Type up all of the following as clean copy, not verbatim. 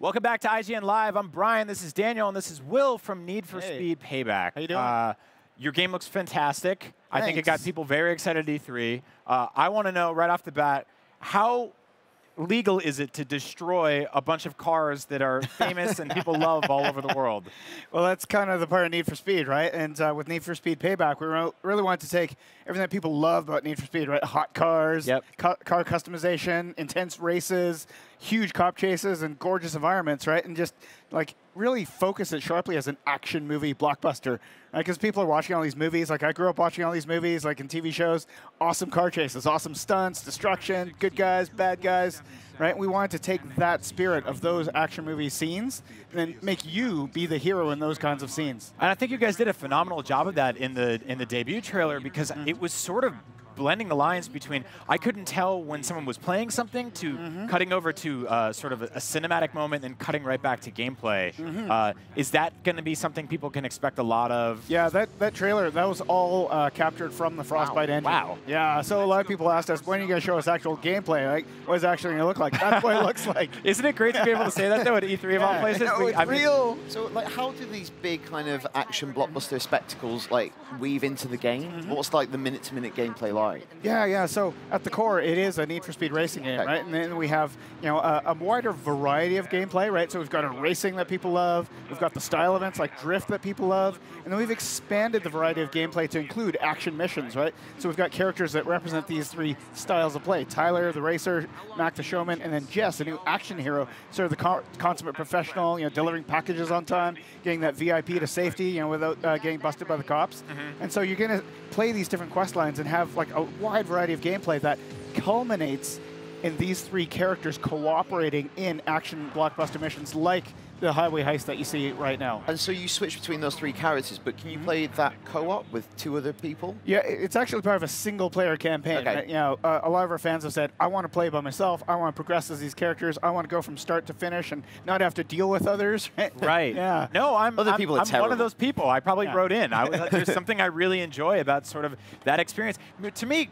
Welcome back to IGN Live. I'm Brian, this is Daniel, and this is Will from Need for Speed Payback. How you doing? Your game looks fantastic. Thanks. I think it got people very excited at E3. I want to know right off the bat, how legal is it to destroy a bunch of cars that are famous and people love all over the world? Well, that's kind of the part of Need for Speed, right? And with Need for Speed Payback, we really wanted to take everything that people love about Need for Speed, right? Hot cars, car customization, intense races, huge cop chases, and gorgeous environments, right? And just like really focus it sharply as an action movie blockbuster, right? Because people are watching all these movies. Like I grew up watching all these movies, like in TV shows, awesome car chases, awesome stunts, destruction, good guys, bad guys, right? We wanted to take that spirit of those action movie scenes and then make you be the hero in those kinds of scenes. And I think you guys did a phenomenal job of that in the debut trailer, because it was sort of blending the lines between, I couldn't tell when someone was playing something to cutting over to sort of a cinematic moment and cutting right back to gameplay. Is that going to be something people can expect a lot of? Yeah, that trailer, that was all captured from the Frostbite engine. Wow. Yeah, so a lot of people asked us, when are you going to show us actual gameplay? Like, what is it actually going to look like? That's what it looks like. Isn't it great to be able to say that, though, at E3 of all places? No, it's real. So, like, how do these big kind of action blockbuster spectacles, like, weave into the game? What's, like, the minute-to-minute gameplay like? Yeah. So at the core, it is a Need for Speed racing game, right? And then we have, a wider variety of gameplay, right? So we've got a racing that people love. We've got the style events like drift that people love, and then we've expanded the variety of gameplay to include action missions, right? So we've got characters that represent these three styles of play: Tyler, the racer; Mac, the showman; and then Jess, a new action hero, sort of the consummate professional, delivering packages on time, getting that VIP to safety, without getting busted by the cops. And so you're going to play these different quest lines and have like a wide variety of gameplay that culminates in these three characters cooperating in action blockbuster missions like the highway heist that you see right now. And so you switch between those three characters, but can you play that co-op with two other people? Yeah, it's actually part of a single-player campaign. Okay. A lot of our fans have said, I want to play by myself, I want to progress as these characters, I want to go from start to finish and not have to deal with others. Right. Yeah. No, I'm one of those people. I probably wrote in. There's something I really enjoy about sort of that experience. To me,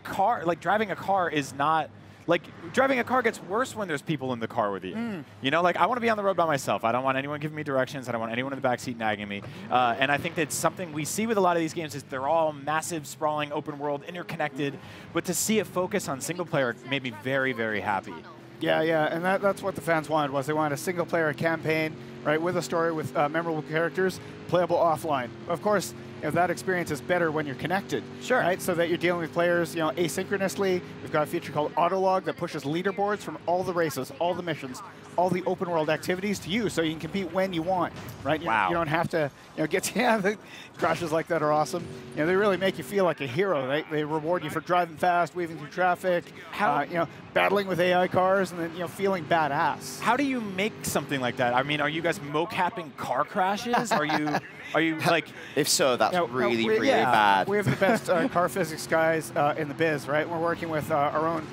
driving a car is not... Like, driving a car gets worse when there's people in the car with you. Like, I want to be on the road by myself. I don't want anyone giving me directions. I don't want anyone in the backseat nagging me. And I think that's something we see with a lot of these games is they're all massive, sprawling, open world, interconnected. But to see it focus on single player made me very, very happy. Yeah, and that's what the fans wanted, was they wanted a single-player campaign, right, with a story, with memorable characters, playable offline. Of course, that experience is better when you're connected, right? So that you're dealing with players, asynchronously. We've got a feature called Autolog that pushes leaderboards from all the races, all the missions, all the open world activities to you, so you can compete when you want, right? You don't have to, get to, the crashes like that are awesome. They really make you feel like a hero, right? They reward you for driving fast, weaving through traffic, battling with AI cars, and then, feeling badass. How do you make something like that? I mean, are you guys mocapping car crashes? Are you like... If so, that's really bad. We have the best car physics guys in the biz, right? We're working with our own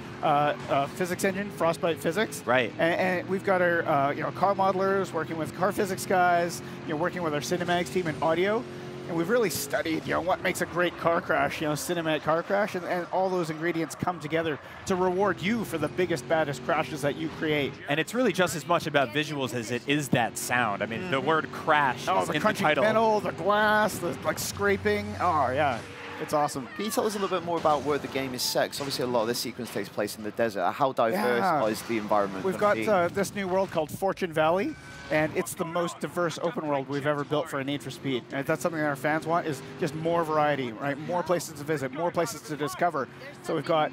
physics engine, Frostbite Physics. Right. And we've got our car modelers working with car physics guys, working with our cinematics team in audio. And we've really studied, what makes a great car crash, cinematic car crash, and all those ingredients come together to reward you for the biggest, baddest crashes that you create. And it's really just as much about visuals as it is that sound. I mean, the word crash is the in crunchy the title. metal, the glass, the scraping. Oh, yeah. It's awesome. Can you tell us a little bit more about where the game is set? 'Cause obviously a lot of this sequence takes place in the desert. How diverse is the environment? We've got this new world called Fortune Valley, and it's the most diverse open world we've ever built for a Need for Speed. And that's something that our fans want, is just more variety, right? More places to visit, more places to discover. So we've got,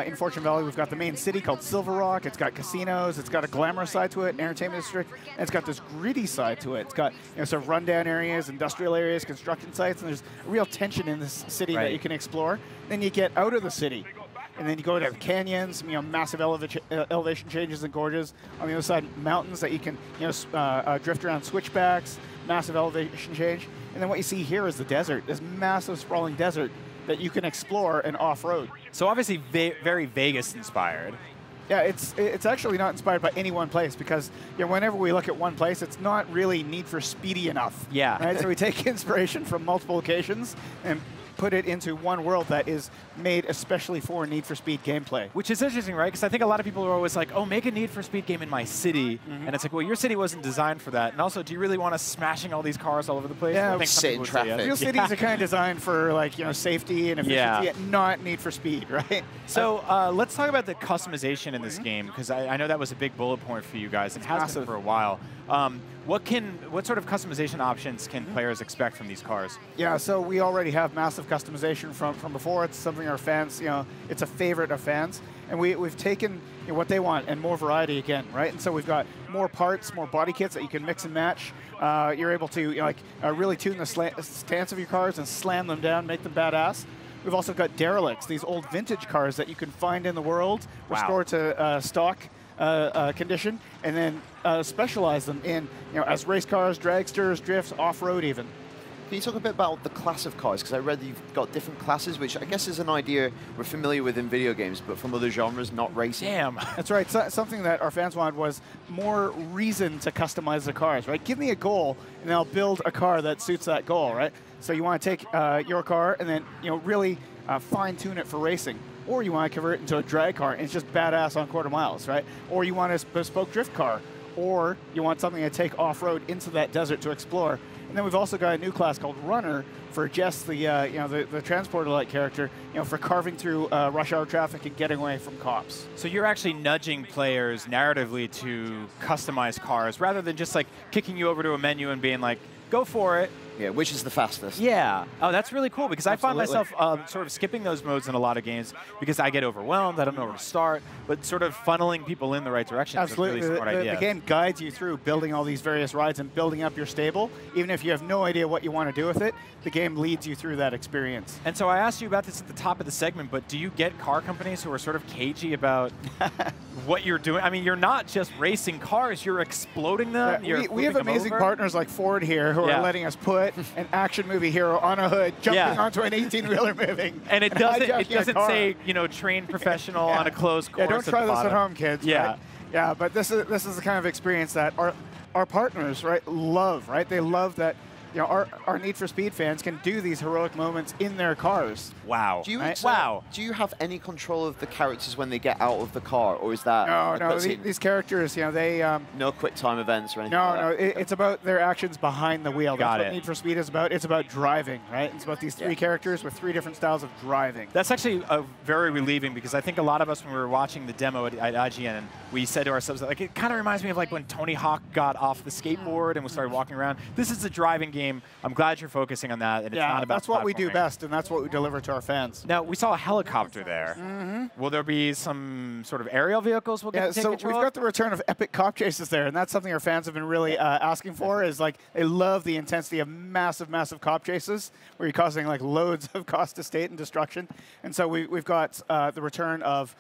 in Fortune Valley, we've got the main city called Silver Rock. It's got casinos. It's got a glamorous side to it, an entertainment district. And it's got this gritty side to it. It's got sort of rundown areas, industrial areas, construction sites, and there's real tension in this city that you can explore. Then you get out of the city, and then you go to canyons, massive elevation changes and gorges. On the other side, mountains that you can drift around switchbacks, massive elevation change. And then what you see here is the desert, this massive sprawling desert that you can explore and off-road. So obviously very Vegas inspired. Yeah, it's actually not inspired by any one place, because whenever we look at one place, it's not really Need for Speedy enough. Yeah. Right? So we take inspiration from multiple locations and put it into one world that is made especially for Need for Speed gameplay. Which is interesting, right? Because I think a lot of people are always like, oh, make a Need for Speed game in my city. And it's like, well, your city wasn't designed for that. And also, do you really want us smashing all these cars all over the place? Yeah, I think sit in traffic. Real cities are kind of designed for like, you know, safety and efficiency, not Need for Speed, right? So let's talk about the customization in this game, because I know that was a big bullet point for you guys. It has been for a while. What sort of customization options can players expect from these cars? Yeah, so we already have massive customization from before. It's something our fans, you know, it's a favorite of fans. And we've taken what they want and more variety again, right? And so we've got more parts, more body kits that you can mix and match. You're able to really tune the stance of your cars and slam them down, make them badass. We've also got derelicts, these old vintage cars that you can find in the world, restore to stock condition, and then specialize them in, as race cars, dragsters, drifts, off-road even. Can you talk a bit about the class of cars? Because I read that you've got different classes, which I guess is an idea we're familiar with in video games, but from other genres, not racing. Damn. That's right. So, something that our fans wanted was more reason to customize the cars, right? Give me a goal, and I'll build a car that suits that goal, right? So you want to take your car and then really fine-tune it for racing. Or you want to convert it into a drag car, and it's just badass on quarter miles, right? Or you want a bespoke drift car. Or you want something to take off-road into that desert to explore. And then we've also got a new class called Runner for just the transporter-like character, for carving through rush hour traffic and getting away from cops. So you're actually nudging players narratively to customize cars rather than just like kicking you over to a menu and being like, go for it. Yeah, which is the fastest? Yeah. Oh, that's really cool because I find myself sort of skipping those modes in a lot of games because I get overwhelmed. I don't know where to start. But sort of funneling people in the right direction Absolutely. is a really smart idea. The game guides you through building all these various rides and building up your stable. Even if you have no idea what you want to do with it, the game leads you through that experience. And so I asked you about this at the top of the segment, but do you get car companies who are sort of cagey about what you're doing? I mean, you're not just racing cars, you're exploding them. Yeah, we have amazing partners like Ford here who are letting us put an action movie hero on a hood, jumping onto an 18-wheeler moving. And it doesn't say, trained professional on a closed course. Yeah, don't try this at home, kids. Yeah. Right? Yeah, but this is the kind of experience that our partners, love, right? They love that our Need for Speed fans can do these heroic moments in their cars. Wow. Do you have any control of the characters when they get out of the car, or is that no? These characters, they no quick time events or anything. No, it's about their actions behind the wheel. That's what Need for Speed is about. It's about driving, right? It's about these three characters with three different styles of driving. That's actually very relieving because I think a lot of us, when we were watching the demo at IGN, we said to ourselves, like, it kind of reminds me of like when Tony Hawk got off the skateboard and we started walking around. This is a driving game. I'm glad you're focusing on that. And it's not about that's what we do best, and that's what we deliver to our fans. Now, we saw a helicopter there. Will there be some sort of aerial vehicles we'll get to take control we've got the return of epic cop chases there, and that's something our fans have been really asking for, is like, they love the intensity of massive, massive cop chases where you're causing like loads of cost to state and destruction. And so we've got the return of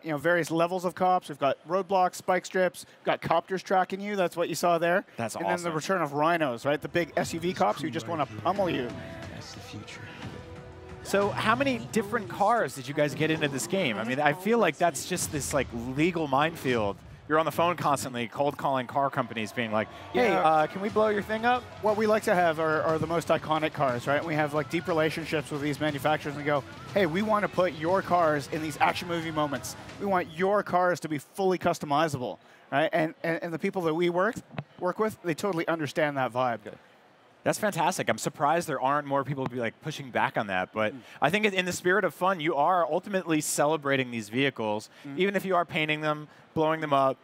various levels of cops. We've got roadblocks, spike strips, we've got copters tracking you. That's what you saw there. That's awesome. And then the return of rhinos, right? The big SUV cops who just want to pummel you. That's the future. So how many different cars did you guys get into this game? I mean, I feel like that's just this like legal minefield. You're on the phone constantly cold calling car companies being like, hey, can we blow your thing up? What we like to have are the most iconic cars, right? We have like deep relationships with these manufacturers and go, hey, we want to put your cars in these action movie moments. We want your cars to be fully customizable, right? And the people that we work with, they totally understand that vibe. That's fantastic. I'm surprised there aren't more people be like pushing back on that. But I think in the spirit of fun, you are ultimately celebrating these vehicles, even if you are painting them, blowing them up,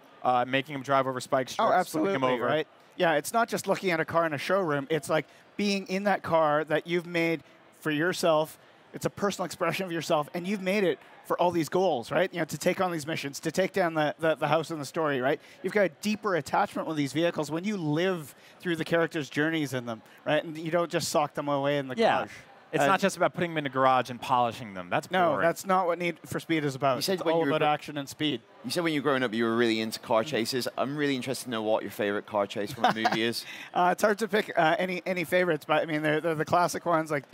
making them drive over spike strips, absolutely, flipping them over. Right? Yeah, it's not just looking at a car in a showroom. It's like being in that car that you've made for yourself. It's a personal expression of yourself, and you've made it for all these goals, right? To take on these missions, to take down the house in the story, right? You've got a deeper attachment with these vehicles when you live through the characters' journeys in them, right? And you don't just sock them away in the garage. It's not just about putting them in the garage and polishing them. That's boring. No, that's not what Need for Speed is about. It's all about action and speed. You said when you were growing up you were really into car chases. I'm really interested to know what your favorite car chase from a movie is. It's hard to pick any favorites, but I mean they're the classic ones, like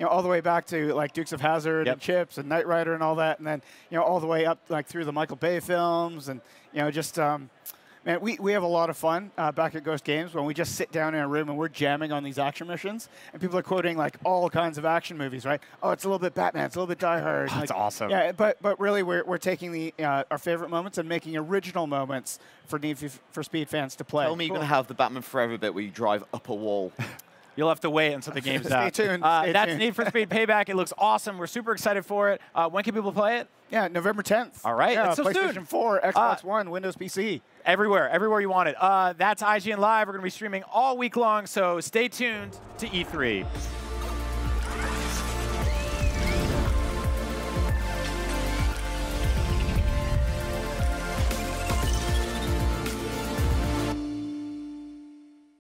all the way back to like Dukes of Hazzard and Chips and Knight Rider and all that, and then all the way up like through the Michael Bay films and just Man, we have a lot of fun back at Ghost Games when we just sit down in a room and we're jamming on these action missions, and people are quoting like all kinds of action movies, right? Oh, it's a little bit Batman, it's a little bit Die Hard. That's awesome. Yeah, but really we're taking the our favorite moments and making original moments for Need for Speed fans to play. Tell me you're going to have the Batman Forever bit where you drive up a wall. You'll have to wait until the game's out. Stay tuned. That's Need for Speed Payback. It looks awesome. We're super excited for it. When can people play it? Yeah, November 10th. All right, Yeah, it's so PlayStation soon. 4, Xbox One, Windows PC. Everywhere you want it. That's IGN Live. We're going to be streaming all week long, so stay tuned to E3.